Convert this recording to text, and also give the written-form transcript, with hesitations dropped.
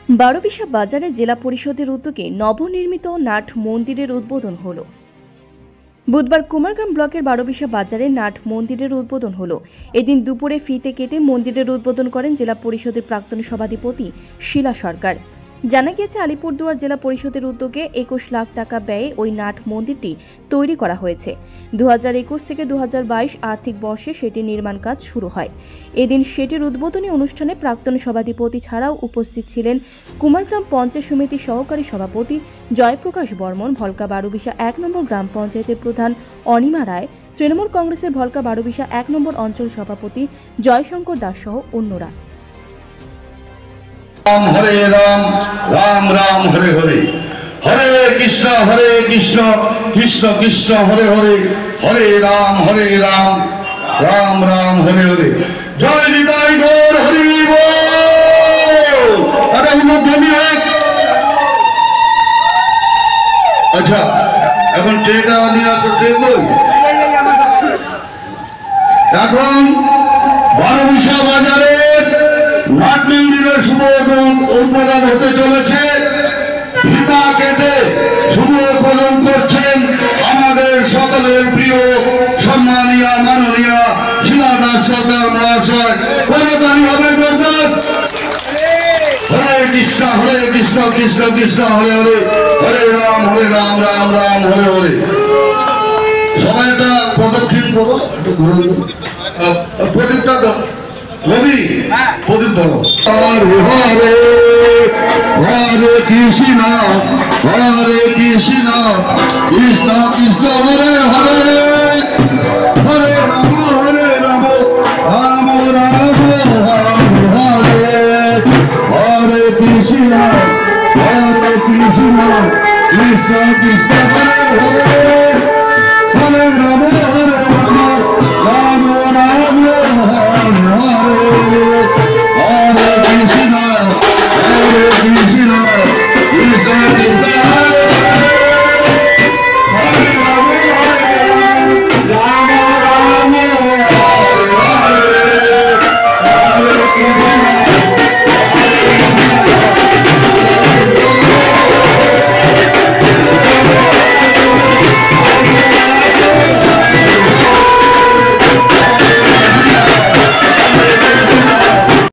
বারোবিশা বাজারে জেলা পরিষদের উদ্যোগে নবনির্মিত নাট মন্দিরের উদ্বোধন হলো। বুধবার কুমারগ্রাম ব্লকের বারোবিশা বাজারে নাট মন্দিরের উদ্বোধন হলো। এদিন দুপুরে ফিতে কেটে মন্দিরের উদ্বোধন করেন জেলা পরিষদের প্রাক্তন সভাধিপতি শিলা সরকার। জানা গিয়েছে, আলিপুরদুয়ার জেলা পরিষদের উদ্যোগে 21 লাখ টাকা ব্যয়ে ওই নাট মন্দিরটি তৈরি করা হয়েছে। 2021 থেকে 2022 আর্থিক বর্ষে সেটির নির্মাণ কাজ শুরু হয়। এদিন সেটির উদ্বোধনী অনুষ্ঠানে প্রাক্তন সভাধিপতি ছাড়াও উপস্থিত ছিলেন কুমারগ্রাম পঞ্চায়েত সমিতির সহকারী সভাপতি জয়প্রকাশ বর্মন, ভলকা বারোবিশা 1 নম্বর গ্রাম পঞ্চায়েতের প্রধান অনিমা রায়, তৃণমূল কংগ্রেসের ভলকা বারোবিশা 1 নম্বর অঞ্চল সভাপতি জয়শঙ্কর দাস সহ অন্যরা। হরে রাম রাম রাম হরে হরে, হরে কৃষ্ণ কৃষ্ণ কৃষ্ণ হরে হরে, হরে রাম রাম রাম হরে হরে। জয় নিতাই গৌর হরি বল। আরে উন্নতধর্মী এক। আচ্ছা, এখন ট্রেনটা নিয়ে আসো, ট্রেন কই? এখন বারোবিশা বাজারে নাট মন্দিরের শুভ উদ্বোধন হতে চলেছে। ফিতা কেটে শুভ উদ্বোধন করছেন আমাদের সকলের প্রিয় সম্মানীয় মাননীয় শিলা দাস সরকার মহাশয়। করতালি হবে করতাল। হরে কৃষ্ণ কৃষ্ণ কৃষ্ণ হরে হরে, হরে রাম রাম রাম হরে হরে। সবাই একটা প্রদক্ষিণ করো, একটু ঘুরে প্রদীপটা রবি প্রদীপ ধরো। হরে হরে হরে কৃষ্ণ কৃষ্ণ কৃষ্ণ হরে হরে, হরে রাম রাম রাম হরে হরে কৃষ্ণ কৃষ্ণ কৃষ্ণ